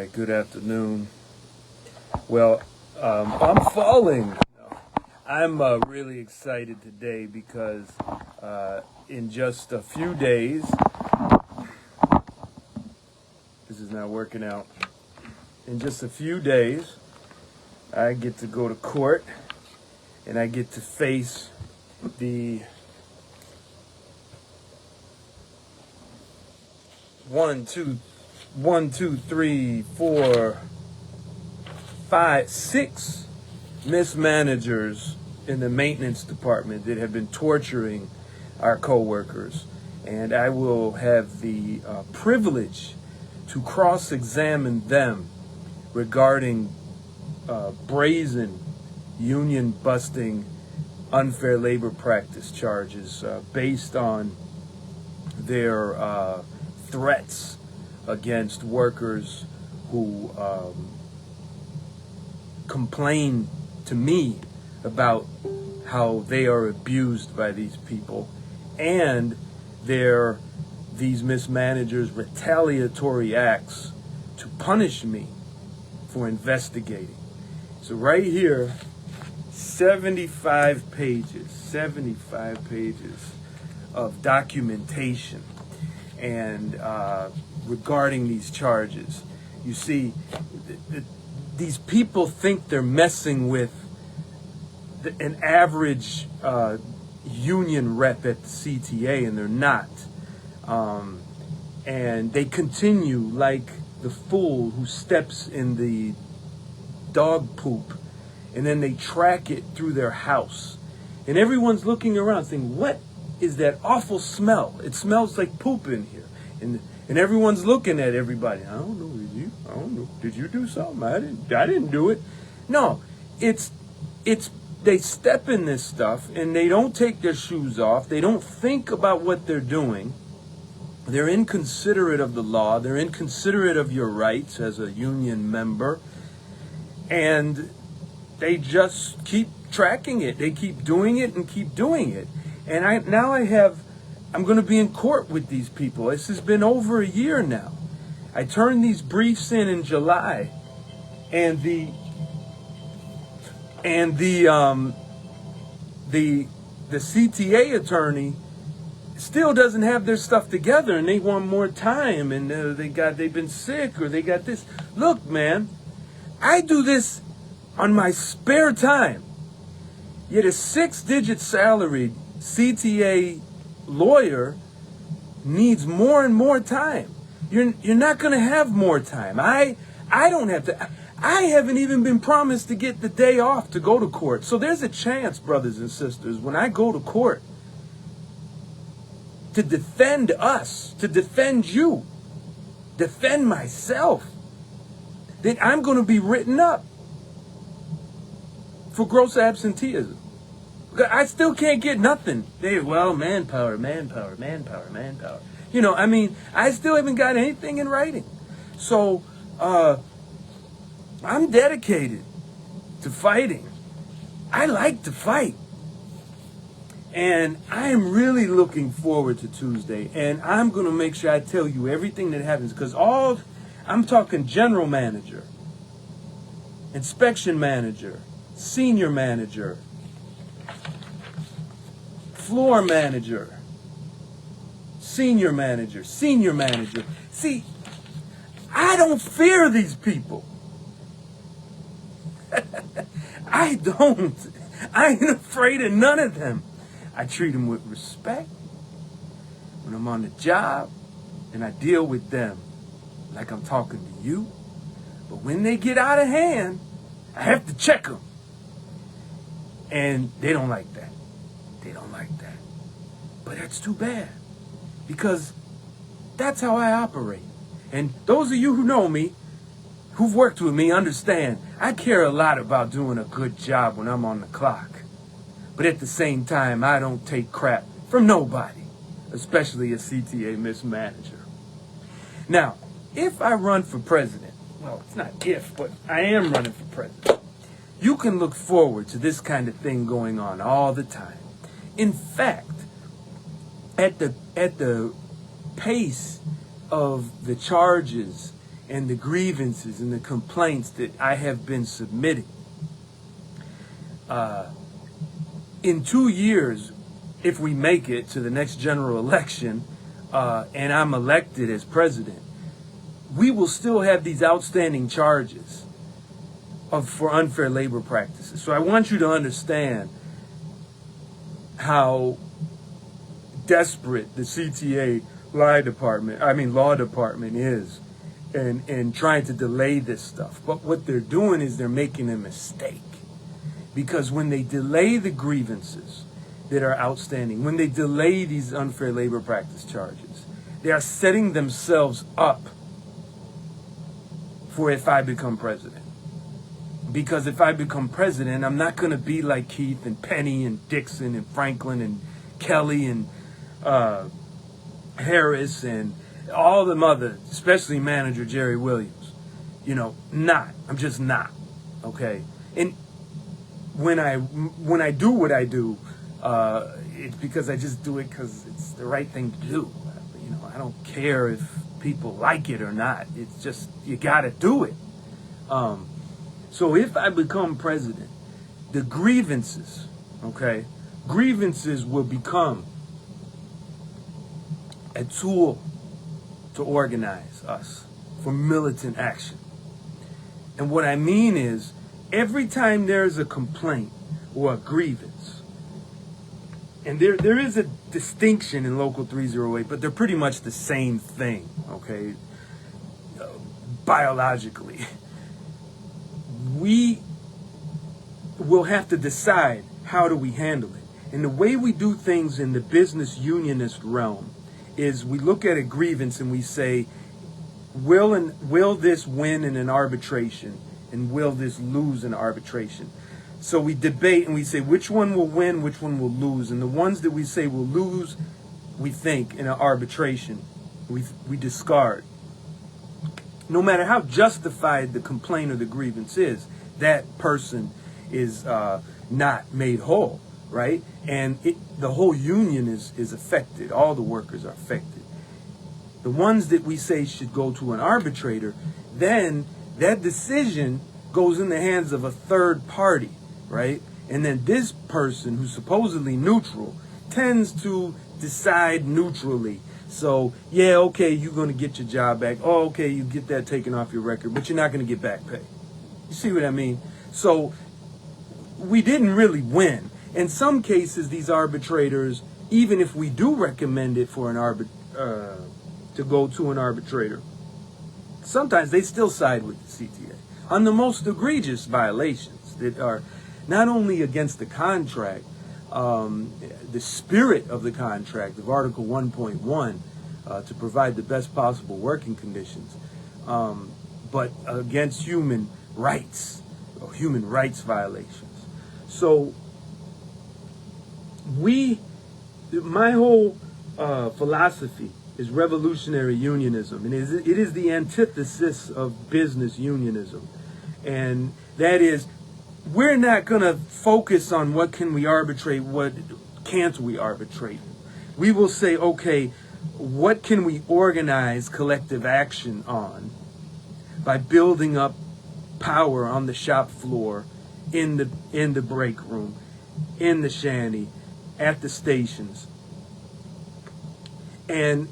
right, good afternoon. Well, I'm falling. I'm really excited today because in just a few days, this is not working out. In just a few days, I get to go to court and I get to face the one, two, three, four, five, six mismanagers in the maintenance department that have been torturing our coworkers, and I will have the privilege to cross-examine them regarding brazen union-busting, unfair labor practice charges based on their threats against workers who complain to me about how they are abused by these people, and these mismanagers' retaliatory acts to punish me for investigating. So right here, 75 pages of documentation and regarding these charges. You see, these people think they're messing with an average union rep at the CTA, and they're not. And they continue like the fool who steps in the dog poop, and then they track it through their house. And everyone's looking around saying, what is that awful smell? It smells like poop in here. And everyone's looking at everybody. I don't know, did you? I don't know. Did you do something? I didn't do it. No, it's they step in this stuff and they don't take their shoes off. They don't think about what they're doing. They're inconsiderate of the law. They're inconsiderate of your rights as a union member. And they just keep tracking it. They keep doing it and keep doing it. And I'm going to be in court with these people. This has been over a year now. I turned these briefs in July, and the CTA attorney still doesn't have their stuff together, and they want more time, and they've been sick, or they got this. Look, man, I do this on my spare time. Yet a 6-digit salaried CTA lawyer needs more and more time. You're not going to have more time. I don't have to. I haven't even been promised to get the day off to go to court. So there's a chance, brothers and sisters, when I go to court to defend us, to defend you, defend myself, that I'm going to be written up for gross absenteeism. I still can't get nothing. Manpower. You know, I mean, I still haven't got anything in writing. So, I'm dedicated to fighting. I like to fight. And I am really looking forward to Tuesday. And I'm going to make sure I tell you everything that happens. Because I'm talking general manager, inspection manager, senior manager, floor manager, senior manager. See, I don't fear these people. I don't. I ain't afraid of none of them. I treat them with respect when I'm on the job, and I deal with them like I'm talking to you. But when they get out of hand, I have to check them. And they don't like that. But that's too bad, because that's how I operate. And those of you who know me, who've worked with me, understand I care a lot about doing a good job when I'm on the clock. But at the same time, I don't take crap from nobody, especially a CTA mismanager. Now, if I run for president, well, it's not if, but I am running for president, you can look forward to this kind of thing going on all the time. In fact, at the pace of the charges and the grievances and the complaints that I have been submitting. In 2 years, if we make it to the next general election, and I'm elected as president, we will still have these outstanding charges for unfair labor practices. So I want you to understand how desperate the CTA Lie Department, Law Department is in trying to delay this stuff. But what they're doing is they're making a mistake. Because when they delay the grievances that are outstanding, when they delay these unfair labor practice charges, they are setting themselves up for if I become president. Because if I become president, I'm not going to be like Keith and Penny and Dixon and Franklin and Kelly and Harris and all them other, especially manager Jerry Williams. I'm just not. Okay? And when I do what I do, it's because I just do it because it's the right thing to do. I don't care if people like it or not. It's just, you got to do it. So if I become president, the grievances will become a tool to organize us for militant action. And what I mean is, every time there's a complaint or a grievance, and there is a distinction in Local 308, but they're pretty much the same thing, okay, biologically. We will have to decide, how do we handle it? And the way we do things in the business unionist realm is we look at a grievance and we say, will this win in an arbitration? And will this lose in arbitration? So we debate and we say which one will win, which one will lose. And the ones that we say will lose, we think in an arbitration, we discard. No matter how justified the complaint or the grievance is, that person is not made whole, right? And the whole union is affected. All the workers are affected. The ones that we say should go to an arbitrator, then that decision goes in the hands of a third party, right? And then this person, who's supposedly neutral, tends to decide neutrally. So, yeah, okay, you're going to get your job back. Oh, okay, you get that taken off your record, but you're not going to get back pay. You see what I mean? So we didn't really win. In some cases, these arbitrators, even if we do recommend it for to go to an arbitrator, sometimes they still side with the CTA on the most egregious violations that are not only against the contract, the spirit of the contract of Article 1.1 to provide the best possible working conditions, but against human rights or human rights violations. So my whole philosophy is revolutionary unionism, and it is the antithesis of business unionism. And that is, we're not going to focus on what can we arbitrate, what can't we arbitrate. We will say, okay, what can we organize collective action on by building up power on the shop floor, in the break room, in the shanty, at the stations. And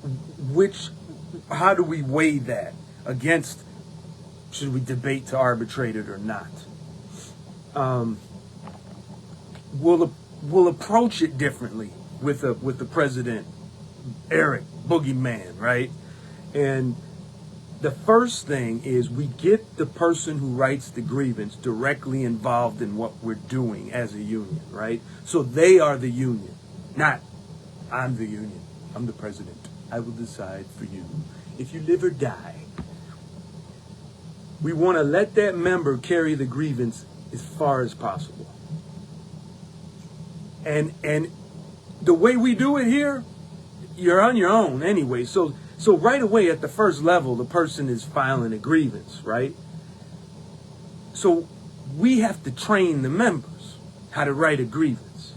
how do we weigh that against, should we debate to arbitrate it or not? We'll approach it differently with the president, Eric Boogeyman, right? And the first thing is we get the person who writes the grievance directly involved in what we're doing as a union, right? So they are the union, not I'm the union. I'm the president. I will decide for you if you live or die. We want to let that member carry the grievance as far as possible. And the way we do it here, you're on your own anyway. So right away at the first level, the person is filing a grievance, right? So we have to train the members how to write a grievance.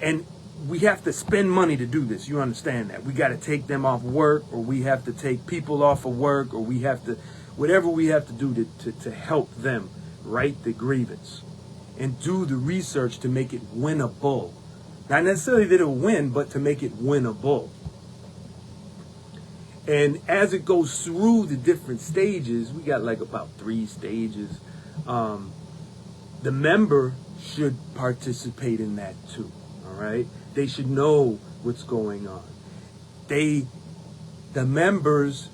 And we have to spend money to do this. You understand that? We got to take them off work, or we have to take people off of work, or we have to, whatever we have to do to help them write the grievance and do the research to make it winnable. Not necessarily that it'll win, but to make it winnable. And as it goes through the different stages, we got like about 3 stages. The member should participate in that too. All right, they should know what's going on. The members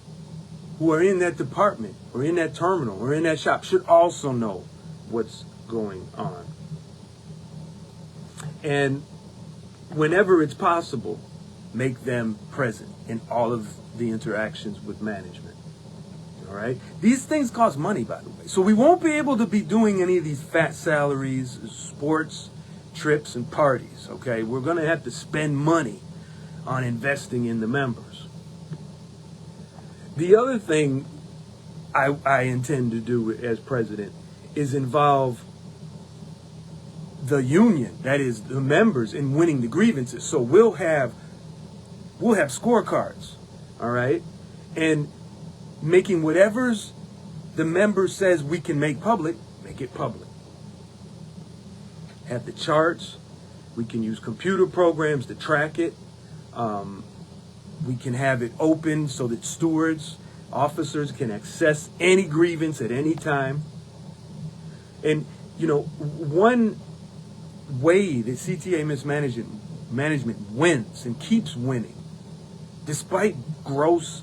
who are in that department or in that terminal or in that shop should also know what's going on. And whenever it's possible, make them present in all of the interactions with management. All right? These things cost money, by the way. So we won't be able to be doing any of these fat salaries, sports, trips, and parties. Okay? We're going to have to spend money on investing in the members. The other thing I intend to do as president is involve the union, that is the members, in winning the grievances. So we'll have scorecards, all right, and making whatever's the member says we can make public, make it public. Have the charts. We can use computer programs to track it. We can have it open so that stewards, officers can access any grievance at any time. And, you know, one way that CTA mismanagement wins and keeps winning, despite gross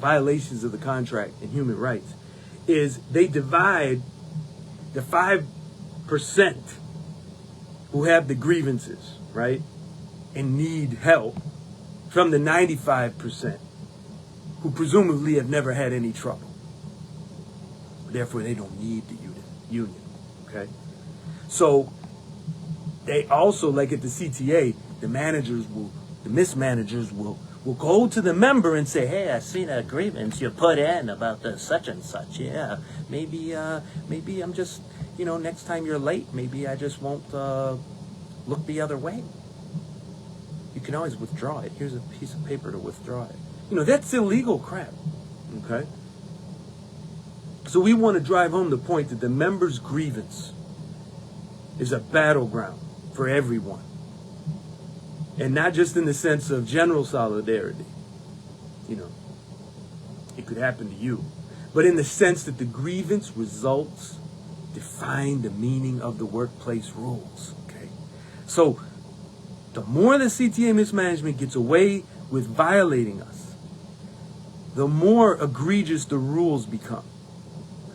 violations of the contract and human rights, is they divide the 5% who have the grievances, right, and need help from the 95% who presumably have never had any trouble. Therefore, they don't need the union, okay? So they also, like at the CTA, the mismanagers will go to the member and say, hey, I seen a grievance you put in about the such and such. Yeah, maybe I'm just, next time you're late, maybe I just won't look the other way. You can always withdraw it. Here's a piece of paper to withdraw it. That's illegal crap, okay? So we want to drive home the point that the member's grievance is a battleground for everyone. And not just in the sense of general solidarity. It could happen to you. But in the sense that the grievance results define the meaning of the workplace rules. Okay? So the more the CTA mismanagement gets away with violating us, the more egregious the rules become,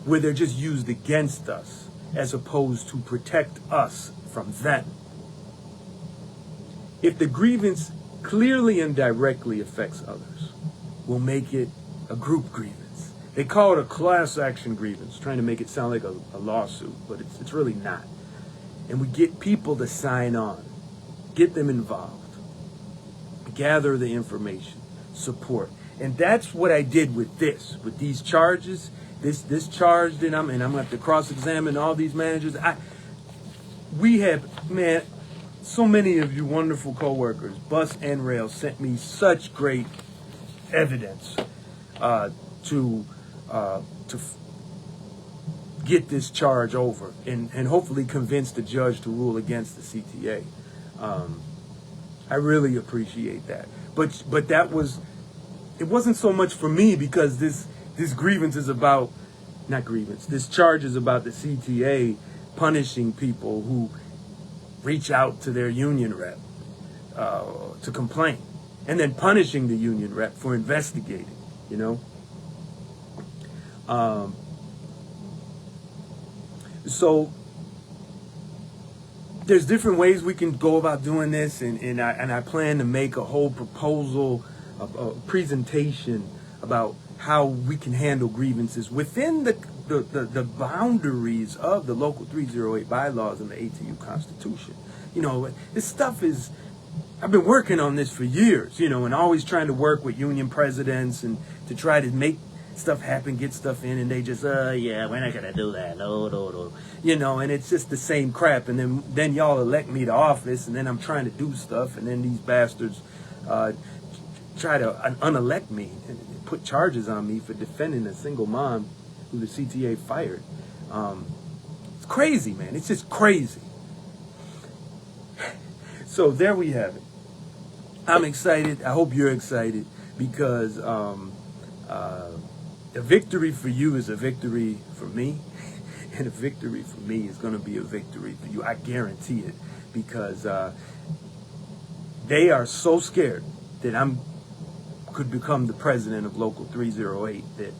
where they're just used against us as opposed to protect us from them. If the grievance clearly and directly affects others, we'll make it a group grievance. They call it a class action grievance, trying to make it sound like a lawsuit, but it's really not. And we get people to sign on, get them involved, gather the information, support. And that's what I did with these charges, this charge that I'm going to have to cross-examine all these managers. We have, so many of you wonderful coworkers, bus and rail, sent me such great evidence to get this charge over and hopefully convince the judge to rule against the CTA. I really appreciate that. But it wasn't so much for me, because this grievance is about, this charge is about the CTA punishing people who reach out to their union rep to complain, and then punishing the union rep for investigating, So there's different ways we can go about doing this, and I plan to make a whole proposal, a presentation about how we can handle grievances within the boundaries of the Local 308 bylaws and the ATU Constitution. This stuff is, I've been working on this for years, and always trying to work with union presidents and to try to make stuff happen, get stuff in, and they just, yeah, we're not gonna do that, no. You know, and it's just the same crap. And then y'all elect me to office, and then I'm trying to do stuff, and then these bastards try to unelect me and put charges on me for defending a single mom who the CTA fired. It's crazy, man. It's just crazy. So there we have it. I'm excited. I hope you're excited, because a victory for you is a victory for me, and a victory for me is going to be a victory for you. I guarantee it, because they are so scared that I could become the president of Local 308 that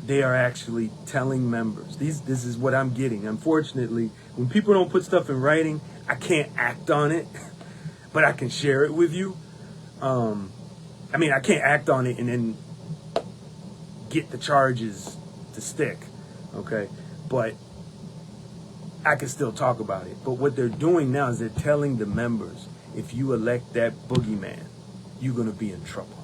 they are actually telling members. This is what I'm getting. Unfortunately, when people don't put stuff in writing, I can't act on it, but I can share it with you. I mean, I can't act on it and then get the charges to stick, okay? But I can still talk about it. But what they're doing now is they're telling the members, if you elect that boogeyman, you're gonna be in trouble.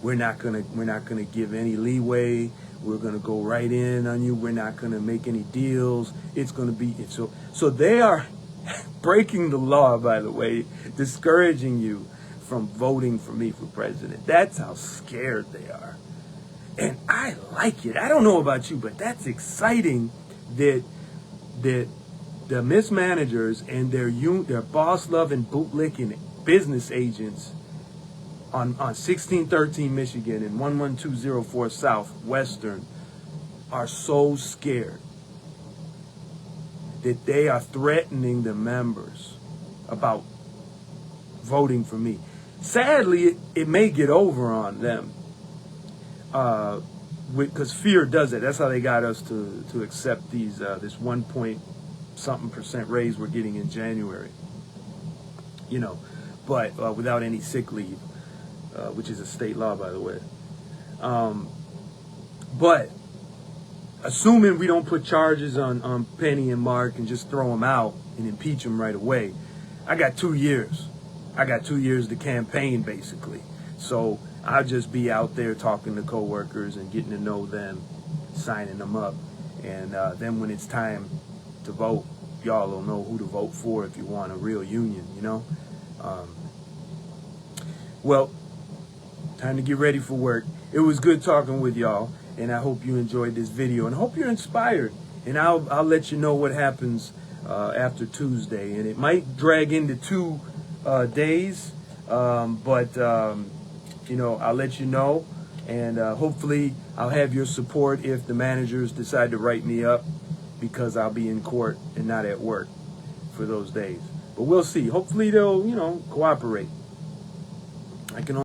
We're not gonna give any leeway. We're gonna go right in on you. We're not gonna make any deals. It's gonna be so they are breaking the law, by the way, discouraging you from voting for me for president. That's how scared they are. And I like it. I don't know about you, but that's exciting that the mismanagers and their boss-loving, bootlicking business agents on 1613 Michigan and 11204 South Western are so scared that they are threatening the members about voting for me. Sadly, it may get over on them, because fear does it. That's how they got us to accept this 1 point something % raise we're getting in January. You know, but without any sick leave, which is a state law, by the way. But assuming we don't put charges on Penny and Mark and just throw them out and impeach them right away, I got 2 years. I got 2 years to campaign, basically. So I'll just be out there talking to coworkers and getting to know them, signing them up. And then when it's time to vote, y'all will know who to vote for if you want a real union, you know? Well, time to get ready for work. It was good talking with y'all, and I hope you enjoyed this video, and I hope you're inspired. And I'll let you know what happens after Tuesday, and it might drag into 2 days, but you know, I'll let you know, and hopefully I'll have your support if the managers decide to write me up, because I'll be in court and not at work for those days. But we'll see. Hopefully they'll, you know, cooperate. I can